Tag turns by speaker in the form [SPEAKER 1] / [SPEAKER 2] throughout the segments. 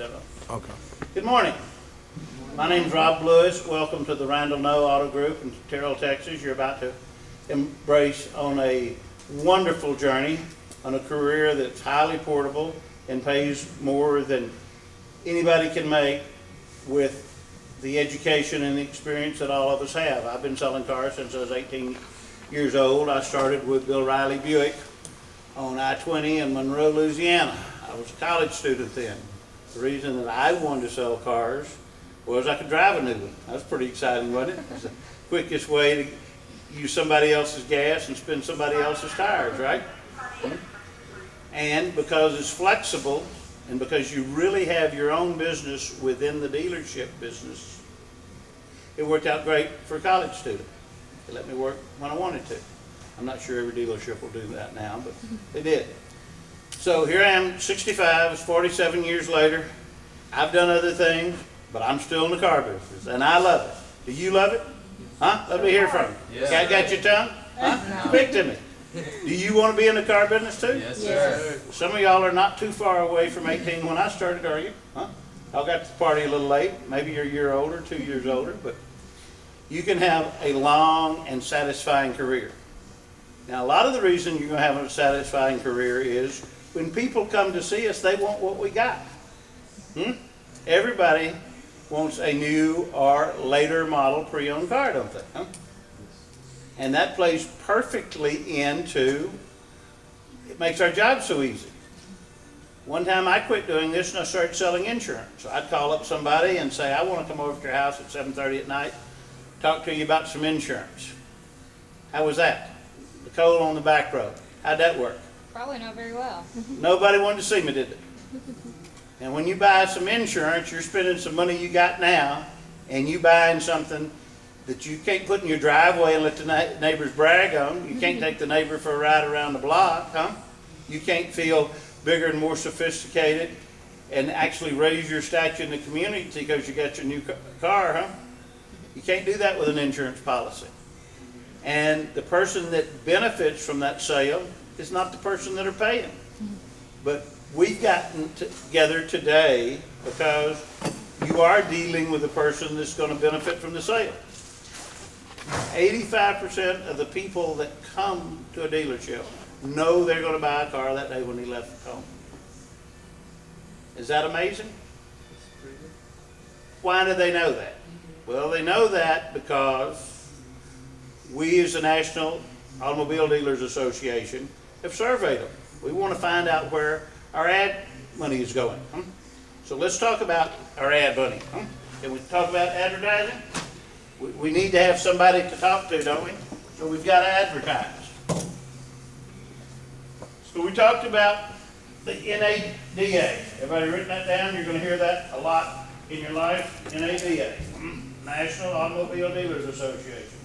[SPEAKER 1] Okay.
[SPEAKER 2] Good morning. My name's Rob Lewis. Welcome to the Randall Noe Auto Group in Terrell, Texas. You're about to embrace on a wonderful journey, on a career that's highly portable and pays more than anybody can make with the education and the experience that all of us have. I've been selling cars since I was 18 years old. I started with Bill Riley Buick on I-20 in Monroe, Louisiana. I was a college student then. The reason that I wanted to sell cars was I could drive a new one. That was pretty exciting, wasn't it? It was the quickest way to use somebody else's gas and spin somebody else's tires, right? And because it's flexible and because you really have your own business within the dealership business, it worked out great for a college student. They let me work when I wanted to. I'm not sure every dealership will do that now, but they did. So here I am, 65, it's 47 years later. I've done other things, but I'm still in the car business, and I love it. Do you love it? Huh? Let me hear from you.
[SPEAKER 3] Yeah.
[SPEAKER 2] Got your tongue? Huh? Speak to me. Do you want to be in the car business too?
[SPEAKER 3] Yes, sir.
[SPEAKER 2] Some of y'all are not too far away from 18 when I started, are you? Huh? I got to the party a little late. Maybe you're a year older, 2 years older, but you can have a long and satisfying career. Now, a lot of the reason you're going to have a satisfying career is when people come to see us, they want what we got. Everybody wants a new or later model pre-owned car, don't they? Huh? And that plays perfectly into, it makes our job so easy. One time I quit doing this and I started selling insurance. So I'd call up somebody and say, I want to come over to your house at 7:30 at night, talk to you about some insurance. How was that? Nicole on the back row. How'd that work?
[SPEAKER 4] Probably not very well.
[SPEAKER 2] Nobody wanted to see me, did they? And when you buy some insurance, you're spending some money you got now, and you buying something that you can't put in your driveway and let the neighbors brag on. You can't take the neighbor for a ride around the block, huh? You can't feel bigger and more sophisticated and actually raise your stature in the community because you got your new car, huh? You can't do that with an insurance policy. And the person that benefits from that sale is not the person that are paying. But we've gotten together today because you are dealing with a person that's going to benefit from the sale. 85% of the people that come to a dealership know they're going to buy a car that day when they left home. Is that amazing? Why do they know that? Well, they know that because we as the National Automobile Dealers Association have surveyed them. We want to find out where our ad money is going. So let's talk about our ad money. Can we talk about advertising? We need to have somebody to talk to, don't we? So we've got to advertise. So we talked about the NADA. Everybody written that down? You're going to hear that a lot in your life. NADA, National Automobile Dealers Association.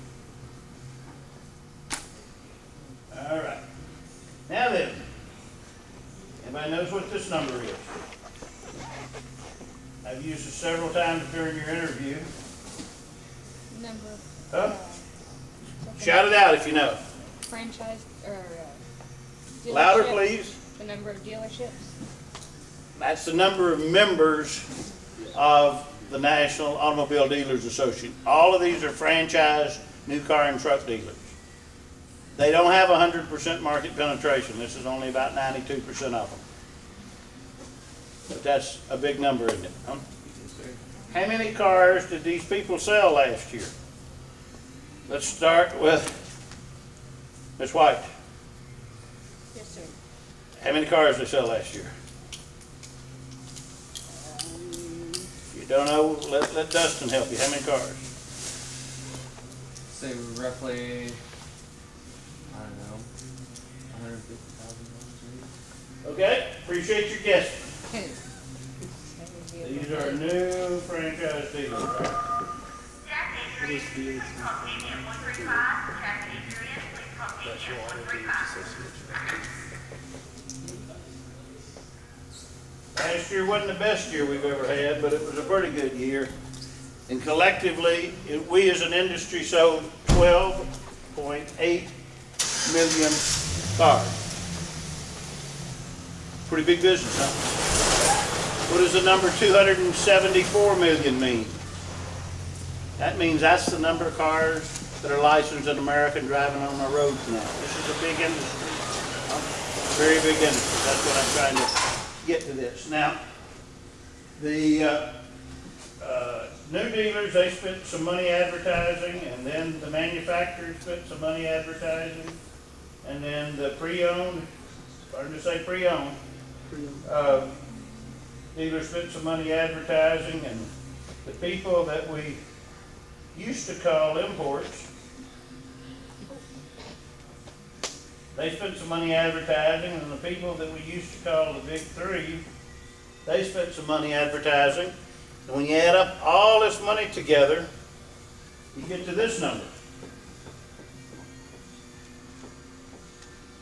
[SPEAKER 2] All right. Now then, everybody knows what this number is. I've used it several times during your interview.
[SPEAKER 4] Number of
[SPEAKER 2] Huh? Shout it out if you know.
[SPEAKER 4] franchise or
[SPEAKER 2] Louder,
[SPEAKER 4] dealerships.
[SPEAKER 2] please.
[SPEAKER 4] The number of dealerships.
[SPEAKER 2] That's the number of members of the National Automobile Dealers Association. All of these are franchised new car and truck dealers. They don't have 100% market penetration. This is only about 92% of them. But that's a big number, isn't it? Huh? How many cars did these people sell last year? Let's start with Ms. White.
[SPEAKER 4] Yes, sir.
[SPEAKER 2] How many cars did they sell last year? If you don't know, let Dustin help you. How many cars?
[SPEAKER 3] Say roughly, I don't know, 150,000.
[SPEAKER 2] Okay, appreciate your guess. These are new franchise dealers. Last year wasn't the best year we've ever had, but it was a pretty good year. And collectively, we as an industry sold 12.8 million cars. Pretty big business, huh? What does the number 274 million mean? That means that's the number of cars that are licensed in America and driving on our roads now. This is a big industry, very big industry. That's what I'm trying to get to this. Now, the new dealers, they spent some money advertising, and then the manufacturers spent some money advertising, and then the pre-owned, starting to say pre-owned, dealers spent some money advertising, and the people that we used to call imports, they spent some money advertising, and the people that we used to call the big three, they spent some money advertising. And when you add up all this money together, you get to this number.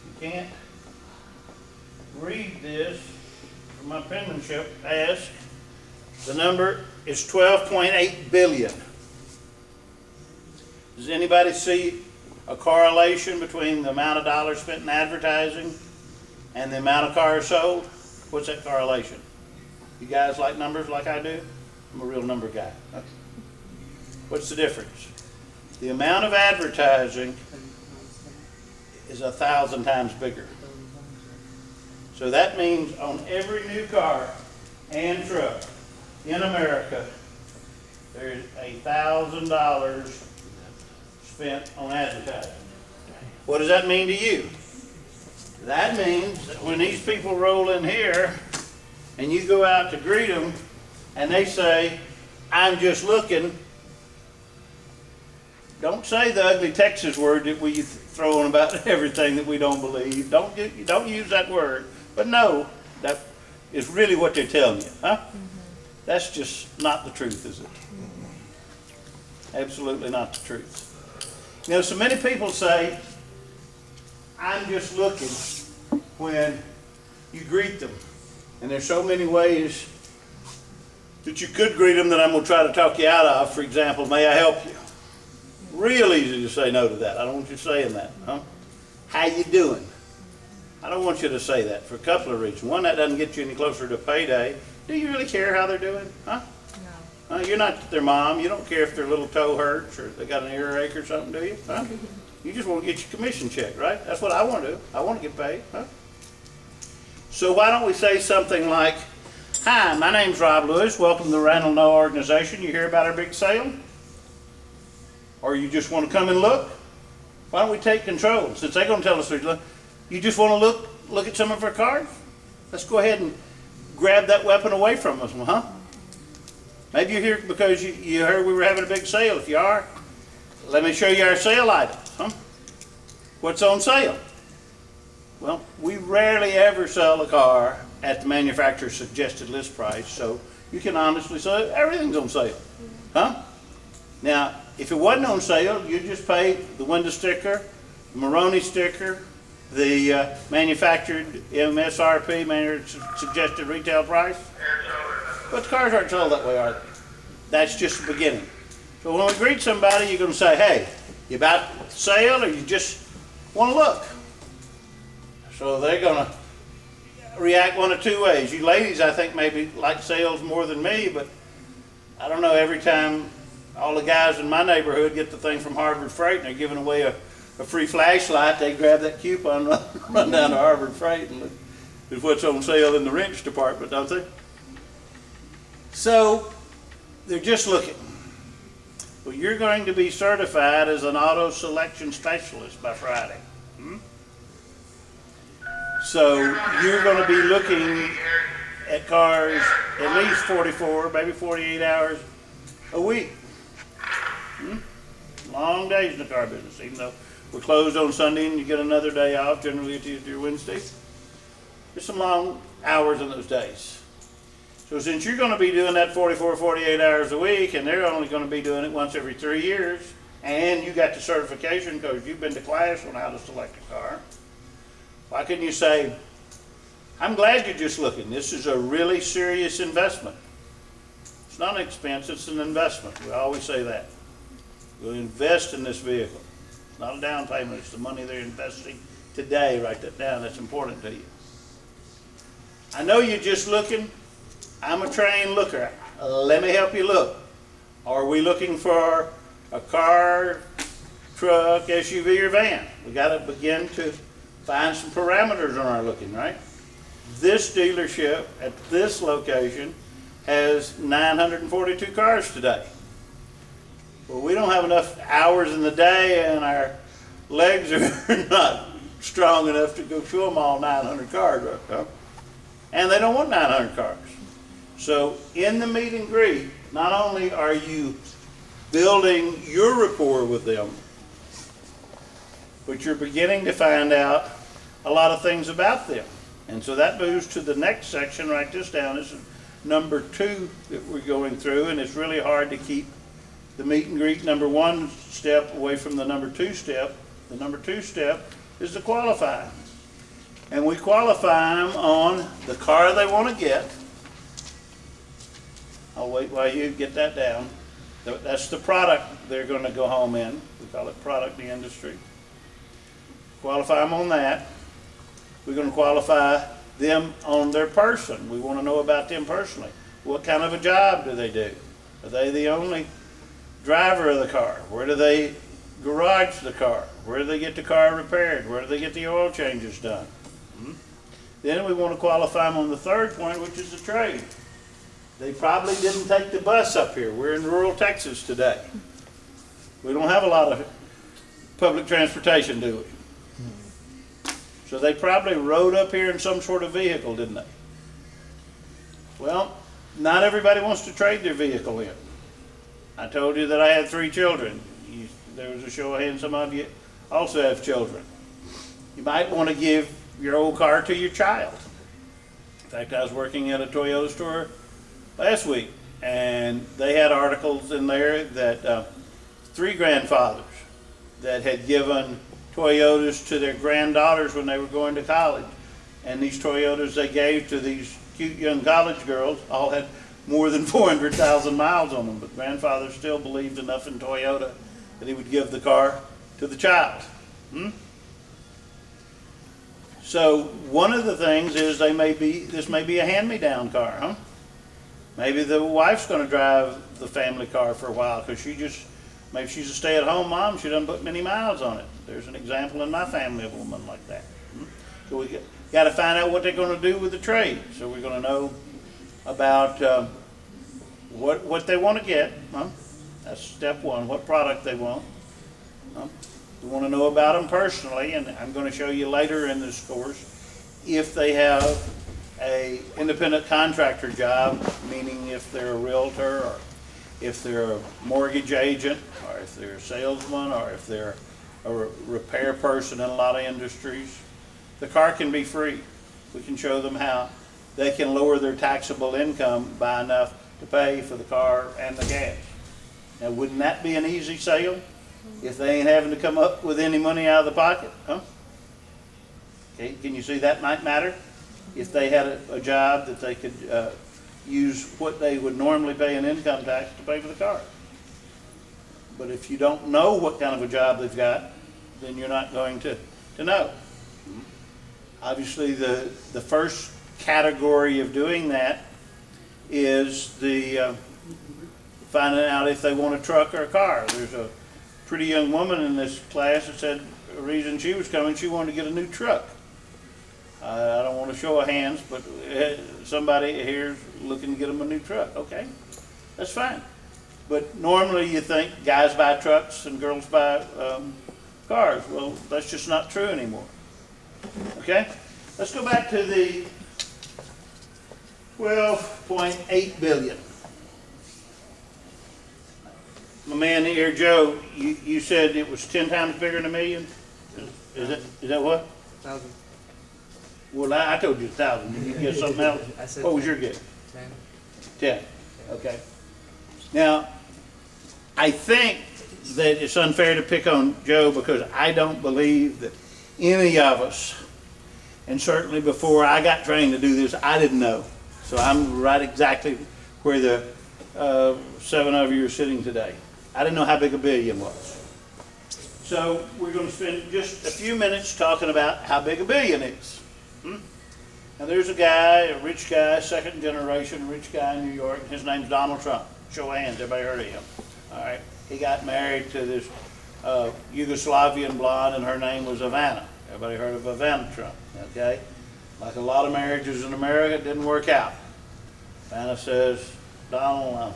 [SPEAKER 2] You can't read this from my penmanship as the number is 12.8 billion. Does anybody see a correlation between the amount of dollars spent in advertising and the amount of cars sold? What's that correlation? You guys like numbers like I do? I'm a real number guy. What's the difference? The amount of advertising is 1,000 times bigger. So that means on every new car and truck in America, there's $1,000 spent on advertising. What does that mean to you? That means that when these people roll in here and you go out to greet them and they say, "I'm just looking," don't say the ugly Texas word that we throw on about everything that we don't believe. Don't use that word. But no, that is really what they're telling you, huh? That's just not the truth, is it? Absolutely not the truth. You know, so many people say, "I'm just looking," when you greet them. And there's so many ways that you could greet them that I'm going to try to talk you out of. For example, "May I help you?" Real easy to say no to that. I don't want you saying that. Huh? "How you doing?" I don't want you to say that for a couple of reasons. One, that doesn't get you any closer to payday. Do you really care how they're doing? Huh? No. You're not their mom. You don't care if their little toe hurts or they got an earache or something, do you? Huh? You just want to get your commission check, right? That's what I want to do. I want to get paid. Huh? So why don't we say something like, "Hi, my name's Rob Lewis. Welcome to the Randall Noah organization. You hear about our big sale? Or you just want to come and look? Why don't we take control? Since they're going to tell us, you just want to look at some of our cars? Let's go ahead and grab that weapon away from us, huh? Maybe you're here because you heard we were having a big sale. If you are, let me show you our sale items, huh? What's on sale?" Well, we rarely ever sell a car at the manufacturer's suggested list price, so you can honestly say everything's on sale, huh? Now, if it wasn't on sale, you'd just pay the window sticker, the Moroni sticker, the manufactured MSRP, suggested retail price. But the cars aren't sold that way, are they? That's just the beginning. So when we greet somebody, you're going to say, "Hey, you about sale or you just want to look?" So they're going to react one of two ways. You ladies, I think, maybe like sales more than me, but I don't know, every time all the guys in my neighborhood get the thing from Harbor Freight and they're giving away a free flashlight, they grab that coupon, run down to Harbor Freight and look at what's on sale in the wrench department, don't they? So they're just looking. Well, you're going to be certified as an auto selection specialist by Friday. So you're going to be looking at cars at least 44, maybe 48 hours a week. Long days in the car business, even though we're closed on Sunday and you get another day off, generally Tuesday or Wednesday. There's some long hours in those days. So since you're going to be doing that 44, 48 hours a week, and they're only going to be doing it once every 3 years, and you got the certification because you've been to class on how to select a car, why couldn't you say, "I'm glad you're just looking. This is a really serious investment." It's not an expense, it's an investment. We always say that. We'll invest in this vehicle. It's not a down payment, it's the money they're investing today. Write that down, that's important to you. "I know you're just looking. I'm a trained looker. Let me help you look. Are we looking for a car, truck, SUV, or van? We got to begin to find some parameters on our looking, right? This dealership at this location has 942 cars today. Well, we don't have enough hours in the day, and our legs are not strong enough to go show them all 900 cars, right? Huh? And they don't want 900 cars. So in the meet and greet, not only are you building your rapport with them, but you're beginning to find out a lot of things about them. And so that moves to the next section. Write this down. This is number 2 that we're going through, and it's really hard to keep the meet and greet number 1 step away from the number 2 step. The number 2 step is to qualify. And we qualify them on the car they want to get. I'll wait while you get that down. That's the product they're going to go home in. We call it product in the industry. Qualify them on that. We're going to qualify them on their person. We want to know about them personally. What kind of a job do they do? Are they the only driver of the car? Where do they garage the car? Where do they get the car repaired? Where do they get the oil changes done? Then we want to qualify them on the third point, which is the trade. They probably didn't take the bus up here. We're in rural Texas today. We don't have a lot of public transportation, do we? So they probably rode up here in some sort of vehicle, didn't they? Well, not everybody wants to trade their vehicle in. I told you that I had 3 children. There was a show of hands, some of you also have children. You might want to give your old car to your child. In fact, I was working at a Toyota store last week, and they had articles in there that 3 grandfathers that had given Toyotas to their granddaughters when they were going to college. And these Toyotas they gave to these cute young college girls all had more than 400,000 miles on them, but grandfather still believed enough in Toyota that he would give the car to the child. So one of the things is this may be a hand-me-down car, huh? Maybe the wife's going to drive the family car for a while because maybe she's a stay-at-home mom. She doesn't put many miles on it. There's an example in my family of a woman like that. So we got to find out what they're going to do with the trade. So we're going to know about what they want to get. That's step 1. What product they want. We want to know about them personally, and I'm going to show you later in this course if they have a independent contractor job, meaning if they're a realtor or if they're a mortgage agent or if they're a salesman or if they're a repair person in a lot of industries. The car can be free. We can show them how they can lower their taxable income by enough to pay for the car and the gas. Now, wouldn't that be an easy sale if they ain't having to come up with any money out of the pocket? Huh? Okay, can you see that might matter? If they had a job that they could use what they would normally pay in income tax to pay for the car. But if you don't know what kind of a job they've got, then you're not going to know. Obviously, the first category of doing that is the finding out if they want a truck or a car. There's a pretty young woman in this class that said the reason she was coming, she wanted to get a new truck. I don't want to show of hands, but somebody here is looking to get them a new truck. Okay, that's fine. But normally you think guys buy trucks and girls buy cars. Well, that's just not true anymore. Okay, let's go back to the 12.8 billion. My man here, Joe, you said it was 10 times bigger than a million? Is that what?
[SPEAKER 3] 1,000.
[SPEAKER 2] Well, I told you 1,000. Did you get something else?
[SPEAKER 3] I said
[SPEAKER 2] What was your guess?
[SPEAKER 3] 10.
[SPEAKER 2] 10. Okay. Now, I think that it's unfair to pick on Joe because I don't believe that any of us, and certainly before I got trained to do this, I didn't know. So I'm right exactly where the 7 of you are sitting today. I didn't know how big a billion was. So we're going to spend just a few minutes talking about how big a billion is. And Now there's a guy, a rich guy, second generation rich guy in New York. His name's Donald Trump. Show of hands, everybody heard of him? All right. He got married to this Yugoslavian blonde, and her name was Ivana. Everybody heard of Ivana Trump? Okay. Like a lot of marriages in America, it didn't work out. Ivana says, Donald, I'm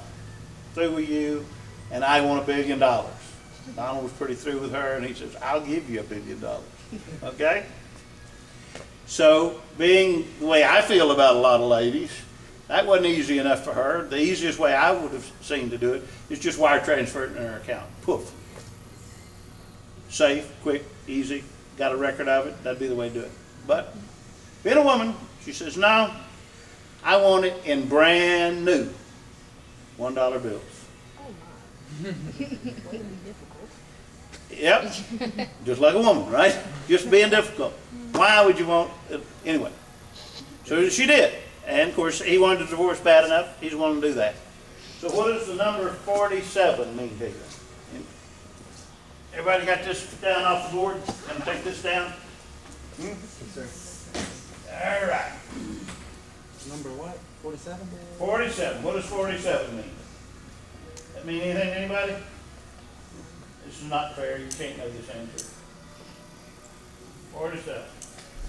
[SPEAKER 2] through with you, and I want $1 billion. Donald was pretty through with her, and he says, I'll give you $1 billion. Okay? So, being the way I feel about a lot of ladies, that wasn't easy enough for her. The easiest way I would have seen to do it is just wire transfer it in her account. Poof. Safe, quick, easy, got a record of it, that'd be the way to do it. But, being a woman, she says, no, I want it in brand new $1 bills.
[SPEAKER 4] Oh my. Way difficult.
[SPEAKER 2] Yep, just like a woman, right? Just being difficult. Why would you want it? Anyway, so she did. And of course, he wanted a divorce bad enough, he's willing to do that. So what does the number 47 mean to you? Everybody got this down off the board? Gonna take this down?
[SPEAKER 3] Yes, sir.
[SPEAKER 2] All right.
[SPEAKER 3] Number what? 47?
[SPEAKER 2] 47. What does 47 mean? That mean anything to anybody? This is not fair. You can't know this answer. 47.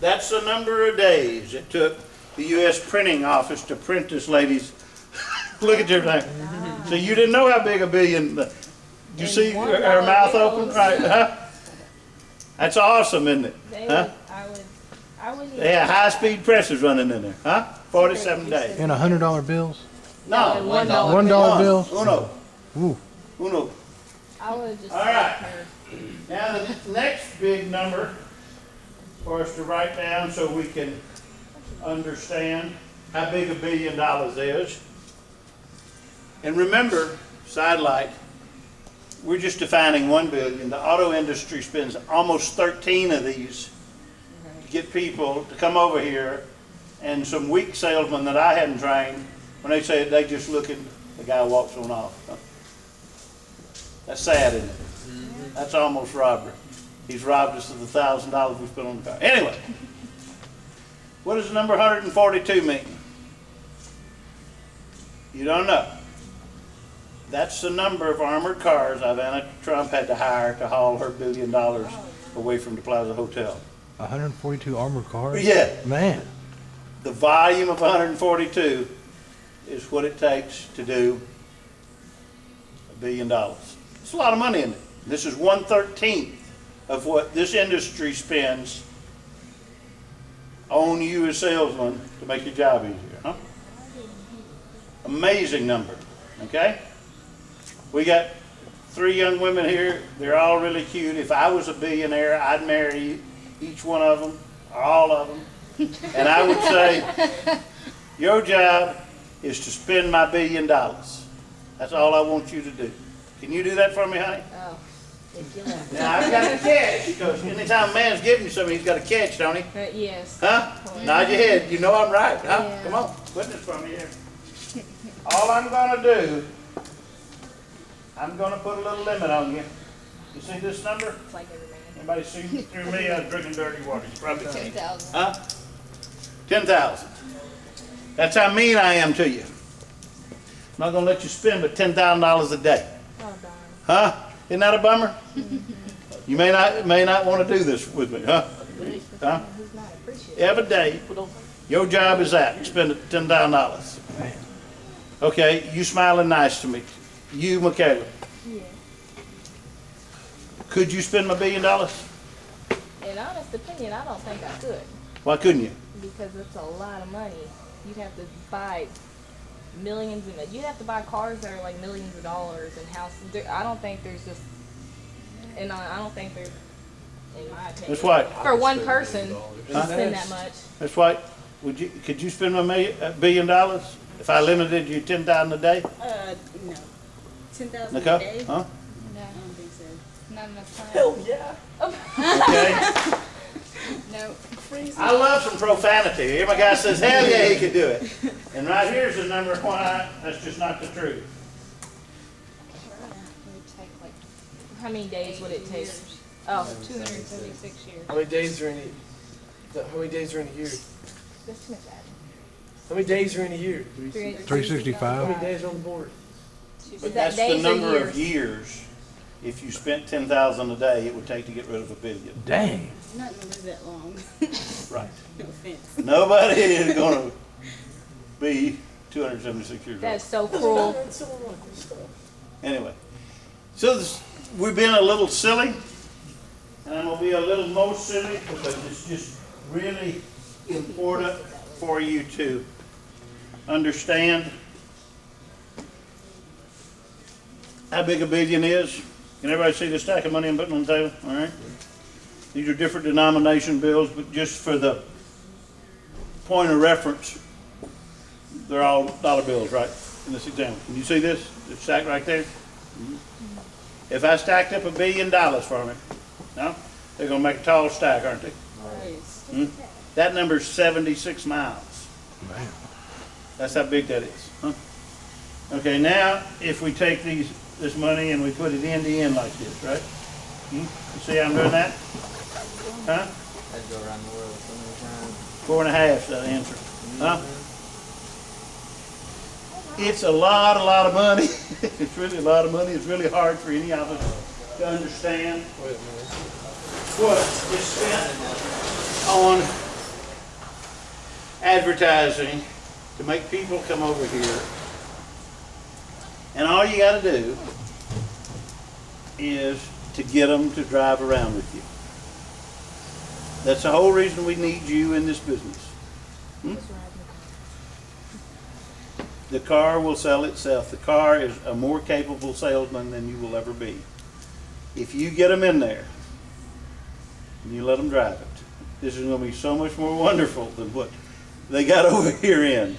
[SPEAKER 2] That's the number of days it took the U.S. printing office to print this lady's. Look at your thing. So you didn't know how big $1 billion. You
[SPEAKER 4] And
[SPEAKER 2] see
[SPEAKER 4] $1
[SPEAKER 2] her mouth open,
[SPEAKER 4] bills.
[SPEAKER 2] right? Huh? That's awesome, isn't it? Huh?
[SPEAKER 4] I would.
[SPEAKER 2] They had high-speed presses running in there, huh? 47 days.
[SPEAKER 1] And $100 bills?
[SPEAKER 2] No,
[SPEAKER 4] $1
[SPEAKER 1] $1 bills?
[SPEAKER 2] Uno.
[SPEAKER 1] Ooh.
[SPEAKER 2] Uno.
[SPEAKER 4] I would just.
[SPEAKER 2] All right. Now the next big number for us to write down so we can understand how big $1 billion is. And remember, sidelight, we're just defining 1 billion. The auto industry spends almost 13 of these to get people to come over here, and some weak salesmen that I hadn't trained, when they say it, they just look at the guy who walks on off. That's sad, isn't it? That's almost robbery. He's robbed us of the $1,000 we spent on the car. Anyway, what does the number 142 mean? You don't know. That's the number of armored cars Ivana Trump had to hire to haul her $1 billion away from the Plaza Hotel.
[SPEAKER 1] 142 armored cars?
[SPEAKER 2] Yeah.
[SPEAKER 1] Man.
[SPEAKER 2] The volume of 142 is what it takes to do $1 billion. It's a lot of money in it. This is 1/13 of what this industry spends on you as salesman to make your job easier, huh? Amazing number, okay? We got 3 young women here. They're all really cute. If I was a billionaire, I'd marry each one of them, or all of them. And I would say, your job is to spend my $1 billion. That's all I want you to do. Can you do that for me, honey?
[SPEAKER 4] Oh, if you left.
[SPEAKER 2] Now, I've got a catch, because anytime a man's giving you something, he's got a catch, don't he?
[SPEAKER 4] Yes.
[SPEAKER 2] Huh? Nod your head. You know I'm right, huh?
[SPEAKER 4] Yeah.
[SPEAKER 2] Come on, witness for me here. All I'm gonna do, I'm gonna put a little limit on you. You see this number?
[SPEAKER 4] It's like every man.
[SPEAKER 2] Anybody see through me? I'm drinking dirty water. You probably can't.
[SPEAKER 4] 10,000.
[SPEAKER 2] Huh? 10,000. That's how mean I am to you. I'm not gonna let you spend but $10,000 a day.
[SPEAKER 4] Oh, darn.
[SPEAKER 2] Huh? Isn't that a bummer? You may not want to do this with me, huh? Huh?
[SPEAKER 4] Who's not appreciative?
[SPEAKER 2] Every day, your job is that. You spend $10,000. Okay, you smiling nice to me. You, Michaela.
[SPEAKER 4] Yeah.
[SPEAKER 2] Could you spend my $1 billion?
[SPEAKER 5] In honest opinion, I don't think I could,
[SPEAKER 2] Why couldn't you?
[SPEAKER 5] because it's a lot of money. You'd have to buy millions and you'd have to buy cars that are like millions of dollars and houses. I don't think there's just, and I don't think there's, in my opinion,
[SPEAKER 2] That's why.
[SPEAKER 5] for one person to
[SPEAKER 2] Huh?
[SPEAKER 5] spend that much.
[SPEAKER 2] That's why. Could you spend my $1 billion if I limited you $10,000 a day?
[SPEAKER 6] No. 10,000 a
[SPEAKER 2] Nicole?
[SPEAKER 6] day?
[SPEAKER 2] Huh?
[SPEAKER 4] No,
[SPEAKER 6] I don't think so.
[SPEAKER 4] not enough time.
[SPEAKER 5] yeah.
[SPEAKER 2] Okay.
[SPEAKER 4] No.
[SPEAKER 2] I love some profanity. Here my guy says, hell yeah, he could do it. And right here's the number why that's just not the truth.
[SPEAKER 4] It would take like
[SPEAKER 5] How many days would it take?
[SPEAKER 4] years.
[SPEAKER 5] Oh,
[SPEAKER 4] 276 years.
[SPEAKER 3] How many days are in a year?
[SPEAKER 5] That's too much admin.
[SPEAKER 3] How many days are in a year?
[SPEAKER 1] 365.
[SPEAKER 3] How many days are on the board?
[SPEAKER 5] Is
[SPEAKER 2] But
[SPEAKER 5] that
[SPEAKER 2] that's the
[SPEAKER 5] days or
[SPEAKER 2] number of
[SPEAKER 5] years?
[SPEAKER 2] years. If you spent 10,000 a day, it would take to get rid of $1 billion.
[SPEAKER 1] Dang.
[SPEAKER 6] Not gonna live that long.
[SPEAKER 2] Right.
[SPEAKER 6] No offense.
[SPEAKER 2] Nobody is gonna be 276 years old.
[SPEAKER 5] That's so cruel.
[SPEAKER 2] Anyway, so we've been a little silly, and I'm gonna be a little more silly because it's just really important for you to understand how big $1 billion is. Can everybody see the stack of money I'm putting on the table? All right. These are different denomination bills, but just for the point of reference, they're all dollar bills, right? In this example, can you see this? It's stacked right there. If I stacked up $1 billion for me, no, they're gonna make a tall stack, aren't they?
[SPEAKER 6] Right.
[SPEAKER 2] That number's 76 miles.
[SPEAKER 1] Man.
[SPEAKER 2] That's how big that is. Huh? Okay, now if we take this money and we put it end to end like this, right? You see how I'm doing that? Huh?
[SPEAKER 3] I'd go around the world so many times.
[SPEAKER 2] 4.5 is the answer. Huh? It's a lot of money. It's really a lot of money. It's really hard for any of us to understand
[SPEAKER 3] Wait a minute.
[SPEAKER 2] what is spent on advertising to make people come over here. And all you got to do is to get them to drive around with you. That's the whole reason we need you in this business. The car will sell itself. The car is a more capable salesman than you will ever be. If you get them in there and you let them drive it, this is going to be so much more wonderful than what they got over here in.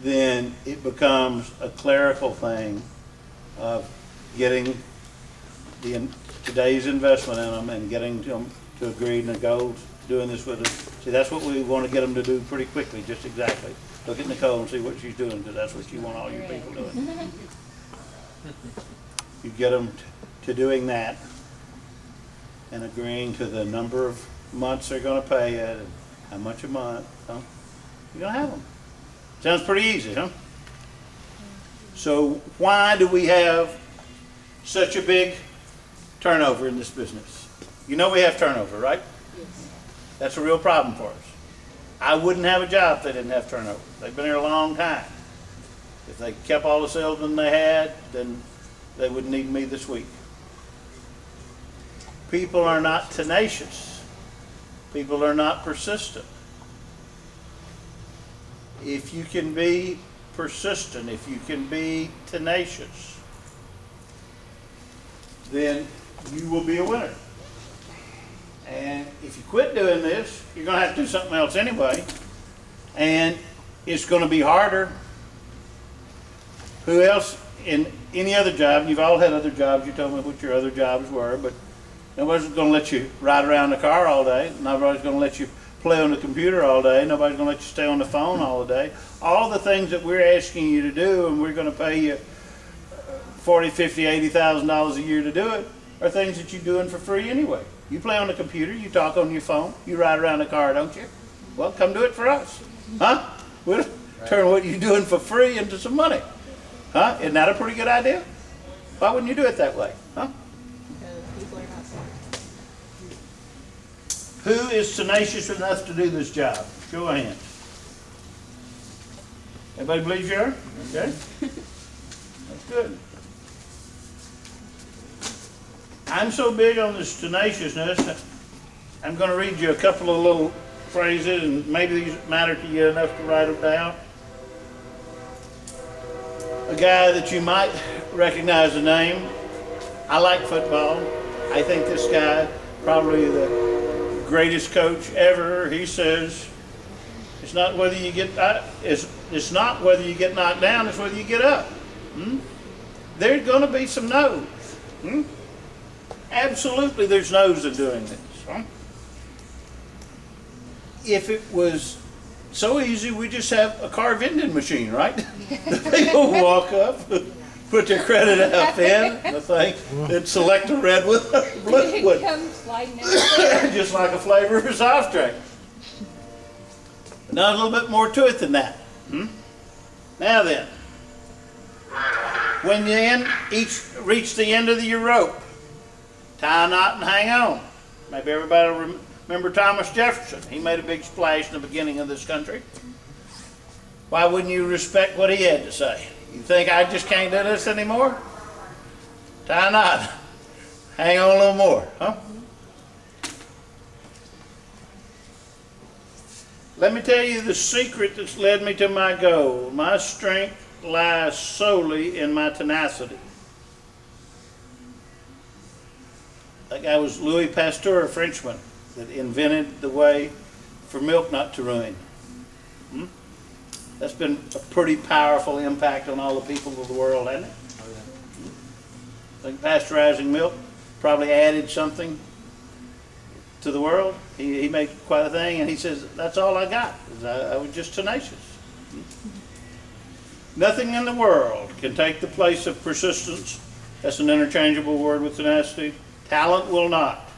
[SPEAKER 2] Then it becomes a clerical thing of getting today's investment in them and getting them to agree and go doing this with us. See, that's what we want to get them to do pretty quickly, just exactly. Look at Nicole and see what she's doing, because that's what you want all your people doing. You get them to doing that and agreeing to the number of months they're going to pay it and how much a month. Huh? You're going to have them. Sounds pretty easy, huh? So why do we have such a big turnover in this business? You know we have turnover, right?
[SPEAKER 6] Yes.
[SPEAKER 2] That's a real problem for us. I wouldn't have a job if they didn't have turnover. They've been here a long time. If they kept all the salesmen they had, then they wouldn't need me this week. People are not tenacious. People are not persistent. If you can be persistent, if you can be tenacious, then you will be a winner. And if you quit doing this, you're going to have to do something else anyway. And it's going to be harder. Who else in any other job, you've all had other jobs, you told me what your other jobs were, but nobody's going to let you ride around the car all day. Nobody's going to let you play on the computer all day. Nobody's going to let you stay on the phone all the day. All the things that we're asking you to do, and we're going to pay you $40,000, $50,000, $80,000 a year to do it, are things that you're doing for free anyway. You play on the computer, you talk on your phone, you ride around the car, don't you? Well, come do it for us. Huh? We'll turn what you're doing for free into some money. Huh? Isn't that a pretty good idea? Why wouldn't you do it that way? Huh?
[SPEAKER 5] Because people are not smart.
[SPEAKER 2] Who is tenacious enough to do this job? Show of hands. Everybody believes you are? Okay. That's good. I'm so big on this tenaciousness, I'm going to read you a couple of little phrases, and maybe these matter to you enough to write them down. A guy that you might recognize the name. I like football. I think this guy, probably the greatest coach ever. He says, it's not whether you get it's not whether you get knocked down, it's whether you get up. There's going to be some no's. Absolutely, there's no's in doing this. If it was so easy, we just have a car vending machine, right? The people walk up, put their credit out in the thing, then select a red one, a blue one,
[SPEAKER 4] Come sliding out.
[SPEAKER 2] just like a flavor of a soft drink. But now a little bit more to it than that. Now then, when you each reach the end of your rope, tie a knot and hang on. Maybe everybody will remember Thomas Jefferson. He made a big splash in the beginning of this country. Why wouldn't you respect what he had to say? You think I just can't do this anymore? Tie a knot. Hang on a little more, huh? Let me tell you the secret that's led me to my goal. My strength lies solely in my tenacity. That guy was Louis Pasteur, a Frenchman, that invented the way for milk not to ruin. That's been a pretty powerful impact on all the people of the world, hasn't it? I think pasteurizing milk probably added something to the world. He made quite a thing, and he says, that's all I got. I was just tenacious. Nothing in the world can take the place of persistence. That's an interchangeable word with tenacity. Talent will not.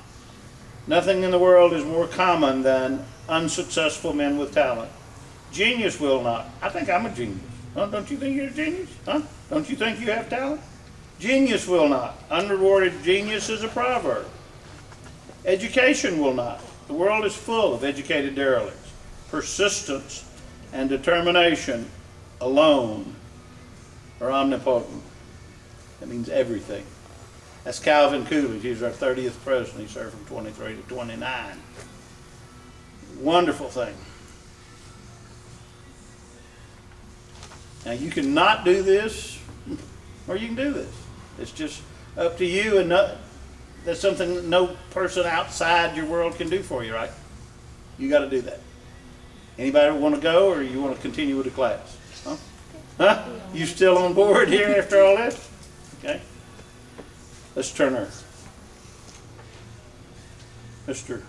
[SPEAKER 2] Nothing in the world is more common than unsuccessful men with talent. Genius will not. I think I'm a genius. Huh? Don't you think you're a genius? Huh? Don't you think you have talent? Genius will not. Unrewarded genius is a proverb. Education will not. The world is full of educated derelicts. Persistence and determination alone are omnipotent. That means everything. That's Calvin Coolidge. He was our 30th president. He served from 23 to 29. Wonderful thing. Now you can not do this, or you can do this. It's just up to you, and that's something that no person outside your world can do for you, right? You got to do that. Anybody want to go, or you want to continue with the class? Huh? Huh? You still on board here after all this? Okay. Let's turn our Mr.